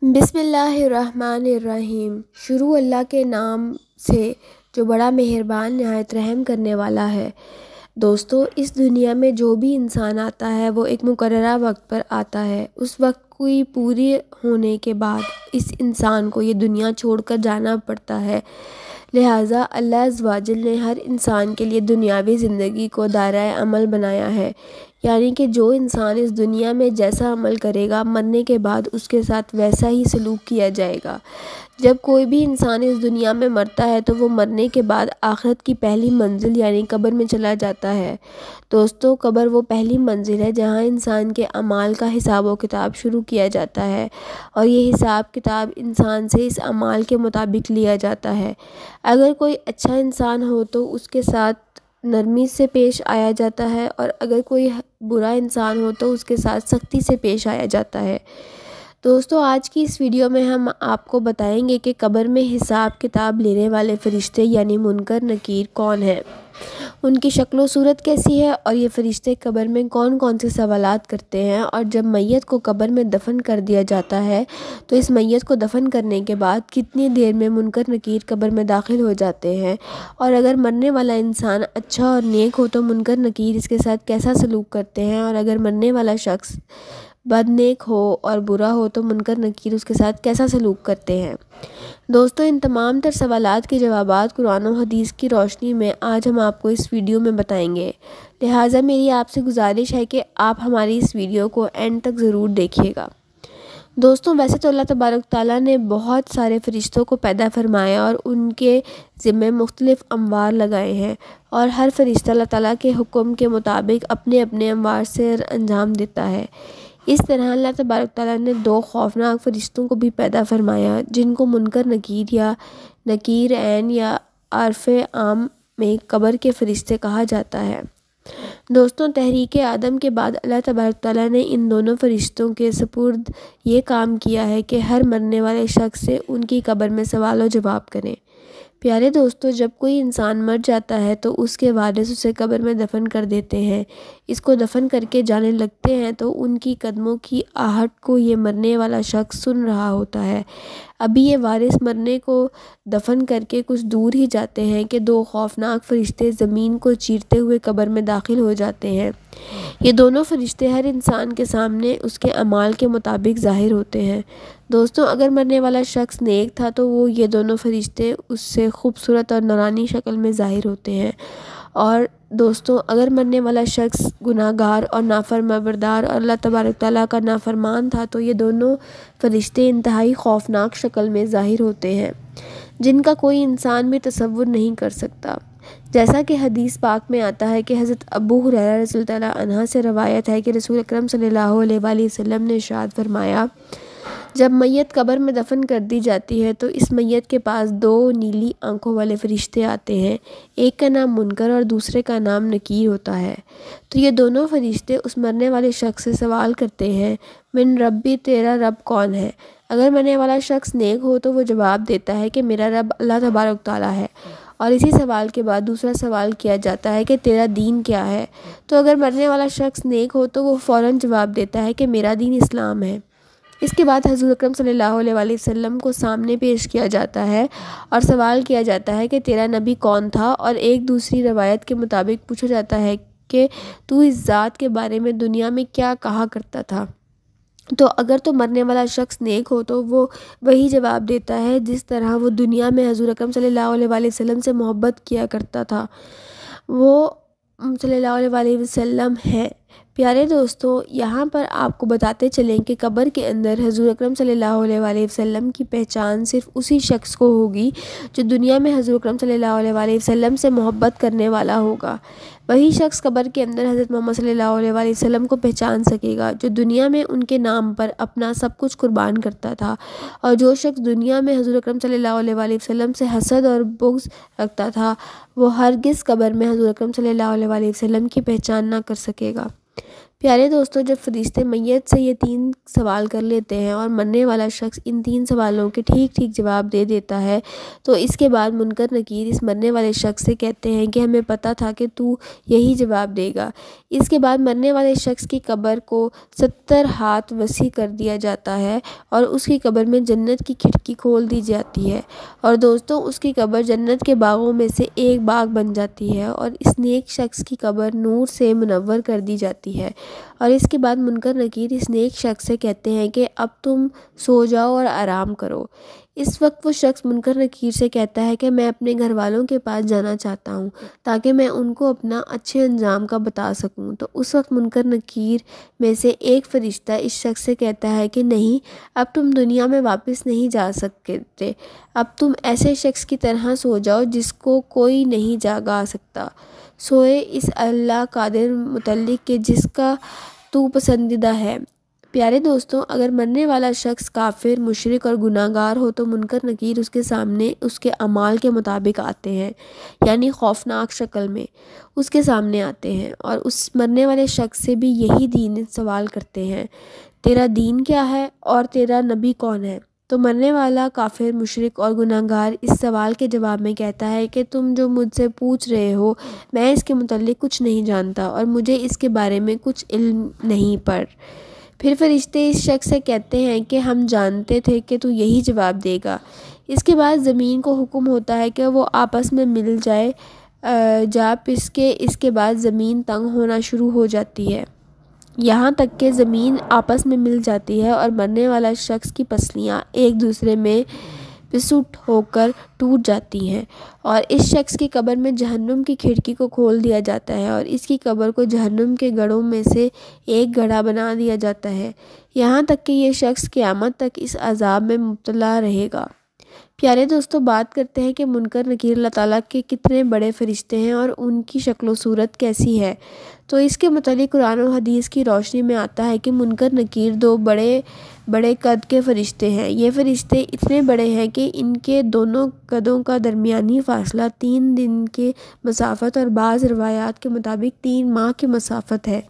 بسم اللہ الرحمن الرحیم۔ شروع اللہ کے نام سے جو بڑا مہربان نہایت رحم کرنے والا ہے۔ دوستو، اس دنیا میں جو بھی انسان آتا ہے وہ ایک مقررہ وقت پر آتا ہے۔ اس وقت کوئی پوری ہونے کے بعد اس انسان کو یہ دنیا چھوڑ کر جانا پڑتا ہے۔ لہٰذا اللہ عز و جل نے ہر انسان کے لیے دنیاوی زندگی کو دائرۂ عمل بنایا ہے، یعنی کہ جو انسان اس دنیا میں جیسا عمل کرے گا مرنے کے بعد اس کے ساتھ ویسا ہی سلوک کیا جائے گا۔ جب کوئی بھی انسان اس دنیا میں مرتا ہے تو وہ مرنے کے بعد آخرت کی پہلی منزل یعنی قبر میں چلا جاتا ہے۔ دوستو، قبر وہ پہلی منزل ہے جہاں انسان کے اعمال کا حساب و کتاب شروع کیا جاتا ہے، اور یہ حساب کتاب انسان سے اس اعمال کے مطابق لیا جاتا ہے۔ اگر کوئی اچھا انسان ہو تو اس کے ساتھ نرمی سے پیش آیا جاتا ہے، اور اگر کوئی برا انسان ہو تو اس کے ساتھ سختی سے پیش آیا جاتا ہے۔ دوستو، آج کی اس ویڈیو میں ہم آپ کو بتائیں گے کہ قبر میں حساب کتاب لینے والے فرشتے یعنی منکر نکیر کون ہیں، ان کی شکل و صورت کیسی ہے، اور یہ فرشتے قبر میں کون کون سے سوالات کرتے ہیں، اور جب میت کو قبر میں دفن کر دیا جاتا ہے تو اس میت کو دفن کرنے کے بعد کتنی دیر میں منکر نکیر قبر میں داخل ہو جاتے ہیں، اور اگر مرنے والا انسان اچھا اور نیک ہو تو منکر نکیر اس کے ساتھ کیسا سلوک کرتے ہیں، اور اگر مرنے والا شخص بد نیک ہو اور برا ہو تو منکر نکیر اس کے ساتھ کیسا سلوک کرتے ہیں۔ دوستو، ان تمام تر سوالات کے جوابات قرآن و حدیث کی روشنی میں آج ہم آپ کو اس ویڈیو میں بتائیں گے، لہٰذا میری آپ سے گزارش ہے کہ آپ ہماری اس ویڈیو کو اینڈ تک ضرور دیکھیے گا۔ دوستو، ویسے تو اللہ تبارک تعالیٰ نے بہت سارے فرشتوں کو پیدا فرمایا اور ان کے ذمے مختلف اموار لگائے ہیں، اور ہر فرشتہ اللہ تعالیٰ کے حکم کے مطابق اپنے اپنے اموار سے انجام دیتا ہے۔ اس طرح اللہ تبارک تعالیٰ نے دو خوفناک فرشتوں کو بھی پیدا فرمایا جن کو منکر نکیر یا نکیر عین یا عارف عام میں قبر کے فرشتے کہا جاتا ہے۔ دوستوں، تحریک آدم کے بعد اللہ تبارک تعالیٰ نے ان دونوں فرشتوں کے سپرد یہ کام کیا ہے کہ ہر مرنے والے شخص سے ان کی قبر میں سوال و جواب کریں۔ پیارے دوستو، جب کوئی انسان مر جاتا ہے تو اس کے وارث اسے قبر میں دفن کر دیتے ہیں۔ اس کو دفن کر کے جانے لگتے ہیں تو ان کی قدموں کی آہٹ کو یہ مرنے والا شخص سن رہا ہوتا ہے۔ ابھی یہ وارث مرنے کو دفن کر کے کچھ دور ہی جاتے ہیں کہ دو خوفناک فرشتے زمین کو چیرتے ہوئے قبر میں داخل ہو جاتے ہیں۔ یہ دونوں فرشتے ہر انسان کے سامنے اس کے اعمال کے مطابق ظاہر ہوتے ہیں۔ دوستوں، اگر مرنے والا شخص نیک تھا تو وہ یہ دونوں فرشتے اس سے خوبصورت اور نورانی شکل میں ظاہر ہوتے ہیں، اور دوستوں اگر مرنے والا شخص گناہ گار اور نافرمان بردار اور اللہ تبارک تعالیٰ کا نافرمان تھا تو یہ دونوں فرشتے انتہائی خوفناک شکل میں ظاہر ہوتے ہیں جن کا کوئی انسان بھی تصور نہیں کر سکتا۔ جیسا کہ حدیث پاک میں آتا ہے کہ حضرت ابو ہریرہ رضی اللہ عنہ سے روایت ہے کہ رسول اکرم صلی اللہ علیہ وآلہ وسلم نے ارشاد فرمایا، جب میت قبر میں دفن کر دی جاتی ہے تو اس میت کے پاس دو نیلی آنکھوں والے فرشتے آتے ہیں، ایک کا نام منکر اور دوسرے کا نام نکیر ہوتا ہے۔ تو یہ دونوں فرشتے اس مرنے والے شخص سے سوال کرتے ہیں، من ربی، تیرا رب کون ہے؟ اگر مرنے والا شخص نیک ہو تو وہ جواب دیتا ہے کہ میرا رب اللہ تبارک تعالیٰ ہے، اور اسی سوال کے بعد دوسرا سوال کیا جاتا ہے کہ تیرا دین کیا ہے؟ تو اگر مرنے والا شخص نیک ہو تو وہ فوراً جواب دیتا ہے کہ میرا دین اسلام ہے۔ اس کے بعد حضور اکرم صلی اللہ علیہ وآلہ وسلم کو سامنے پیش کیا جاتا ہے اور سوال کیا جاتا ہے کہ تیرا نبی کون تھا، اور ایک دوسری روایت کے مطابق پوچھا جاتا ہے کہ تو اس ذات کے بارے میں دنیا میں کیا کہا کرتا تھا؟ تو اگر تو مرنے والا شخص نیک ہو تو وہ وہی جواب دیتا ہے جس طرح وہ دنیا میں حضور اکرم صلی اللہ علیہ وآلہ وسلم سے محبت کیا کرتا تھا، وہ صلی اللہ علیہ وآلہ وسلم ہے۔ پیارے دوستو، یہاں پر آپ کو بتاتے چلیں کہ قبر کے اندر حضور اکرم صلی اللہ علیہ وآلہ وسلم کی پہچان صرف اسی شخص کو ہوگی جو دنیا میں حضور اکرم صلی اللہ علیہ وآلہ وسلم سے محبت کرنے والا ہوگا۔ وہی شخص قبر کے اندر حضرت محمد صلی اللہ علیہ وآلہ وسلم کو پہچان سکے گا جو دنیا میں ان کے نام پر اپنا سب کچھ قربان کرتا تھا، اور جو شخص دنیا میں حضور اکرم صلی اللہ علیہ وآلہ وسلم سے حسد اور بغض رکھتا تھا وہ ہرگز قبر میں حضور اکرم صلی اللہ علیہ وآلہ وسلم کی پہچان نہ کر سکے گا۔ پیارے دوستوں، جب فرشتے میت سے یہ 3 سوال کر لیتے ہیں اور مرنے والا شخص ان 3 سوالوں کے ٹھیک ٹھیک جواب دے دیتا ہے تو اس کے بعد منکر نکیر اس مرنے والے شخص سے کہتے ہیں کہ ہمیں پتہ تھا کہ تو یہی جواب دے گا۔ اس کے بعد مرنے والے شخص کی قبر کو 70 ہاتھ وسیع کر دیا جاتا ہے اور اس کی قبر میں جنت کی کھڑکی کھول دی جاتی ہے، اور دوستوں اس کی قبر جنت کے باغوں میں سے ایک باغ بن جاتی ہے، اور اس نیک شخص کی قبر نور سے منور کر دی جاتی ہے۔ اور اس کے بعد منکر نکیر اس نیک شخص سے کہتے ہیں کہ اب تم سو جاؤ اور آرام کرو۔ اس وقت وہ شخص منکر نکیر سے کہتا ہے کہ میں اپنے گھر والوں کے پاس جانا چاہتا ہوں تاکہ میں ان کو اپنا اچھے انجام کا بتا سکوں۔ تو اس وقت منکر نکیر میں سے ایک فرشتہ اس شخص سے کہتا ہے کہ نہیں، اب تم دنیا میں واپس نہیں جا سکتے، اب تم ایسے شخص کی طرح سو جاؤ جس کو کوئی نہیں جاگا سکتا، سوئے اس اللہ قادر متعلق کہ جس کا تو پسندیدہ ہے۔ پیارے دوستوں، اگر مرنے والا شخص کافر، مشرک اور گناہ گار ہو تو منکر نکیر اس کے سامنے اس کے اعمال کے مطابق آتے ہیں، یعنی خوفناک شکل میں اس کے سامنے آتے ہیں اور اس مرنے والے شخص سے بھی یہی دین سوال کرتے ہیں، تیرا دین کیا ہے اور تیرا نبی کون ہے؟ تو مرنے والا کافر، مشرک اور گناہ گار اس سوال کے جواب میں کہتا ہے کہ تم جو مجھ سے پوچھ رہے ہو میں اس کے متعلق کچھ نہیں جانتا اور مجھے اس کے بارے میں کچھ علم نہیں پر۔ پھر فرشتے اس شخص سے کہتے ہیں کہ ہم جانتے تھے کہ تو یہی جواب دے گا۔ اس کے بعد زمین کو حکم ہوتا ہے کہ وہ آپس میں مل جائے، اس کے بعد زمین تنگ ہونا شروع ہو جاتی ہے، یہاں تک کہ زمین آپس میں مل جاتی ہے اور مرنے والا شخص کی پسلیاں ایک دوسرے میں پسٹ ہو کر ٹوٹ جاتی ہیں، اور اس شخص کی قبر میں جہنم کی کھڑکی کو کھول دیا جاتا ہے اور اس کی قبر کو جہنم کے گڑھوں میں سے ایک گڑھا بنا دیا جاتا ہے، یہاں تک کہ یہ شخص قیامت تک اس عذاب میں مبتلا رہے گا۔ پیارے دوستوں، بات کرتے ہیں کہ منکر نکیر اللہ تعالیٰ کے کتنے بڑے فرشتے ہیں اور ان کی شکل و صورت کیسی ہے۔ تو اس کے متعلق قرآن و حدیث کی روشنی میں آتا ہے کہ منکر نکیر 2 بڑے قد کے فرشتے ہیں۔ یہ فرشتے اتنے بڑے ہیں کہ ان کے دونوں قدوں کا درمیانی فاصلہ 3 دن کی مسافت اور بعض روایات کے مطابق 3 ماہ کی مسافت ہے۔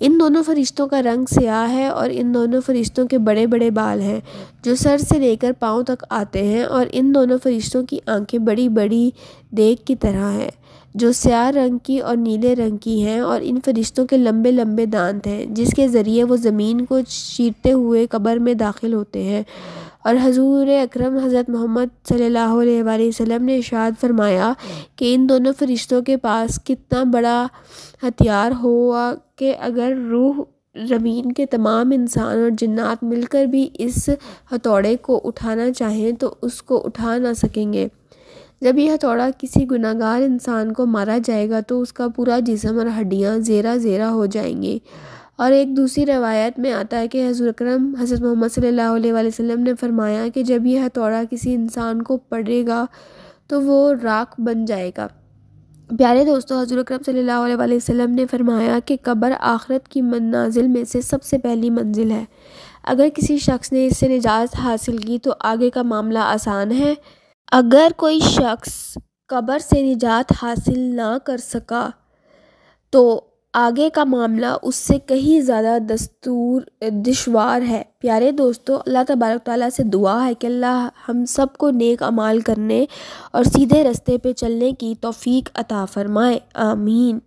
ان دونوں فرشتوں کا رنگ سیاہ ہے اور ان دونوں فرشتوں کے بڑے بڑے بال ہیں جو سر سے لے کر پاؤں تک آتے ہیں، اور ان دونوں فرشتوں کی آنکھیں بڑی بڑی دیگ کی طرح ہیں جو سیاہ رنگ کی اور نیلے رنگ کی ہیں، اور ان فرشتوں کے لمبے لمبے دانت ہیں جس کے ذریعے وہ زمین کو چیرتے ہوئے قبر میں داخل ہوتے ہیں۔ اور حضور اکرم حضرت محمد صلی اللہ علیہ وآلہ وسلم نے ارشاد فرمایا کہ ان دونوں فرشتوں کے پاس کتنا بڑا ہتھیار ہوا کہ اگر روح زمین کے تمام انسان اور جنات مل کر بھی اس ہتھوڑے کو اٹھانا چاہیں تو اس کو اٹھا نہ سکیں گے۔ جب یہ ہتھوڑا کسی گناہ گار انسان کو مارا جائے گا تو اس کا پورا جسم اور ہڈیاں زیرہ زیرہ ہو جائیں گی۔ اور ایک دوسری روایت میں آتا ہے کہ حضور اکرم حضرت محمد صلی اللہ علیہ وآلہ وسلم نے فرمایا کہ جب یہ ہتھوڑا کسی انسان کو پڑے گا تو وہ راکھ بن جائے گا۔ پیارے دوستو، حضور اکرم صلی اللہ علیہ وآلہ وسلم نے فرمایا کہ قبر آخرت کی منازل میں سے سب سے پہلی منزل ہے، اگر کسی شخص نے اس سے نجات حاصل کی تو آگے کا معاملہ آسان ہے۔ اگر کوئی شخص قبر سے نجات حاصل نہ کر سکا تو آگے کا معاملہ اس سے کہیں زیادہ دشوار ہے۔ پیارے دوستو، اللہ تبارک تعالیٰ سے دعا ہے کہ اللہ ہم سب کو نیک اعمال کرنے اور سیدھے رستے پہ چلنے کی توفیق عطا فرمائے، آمین۔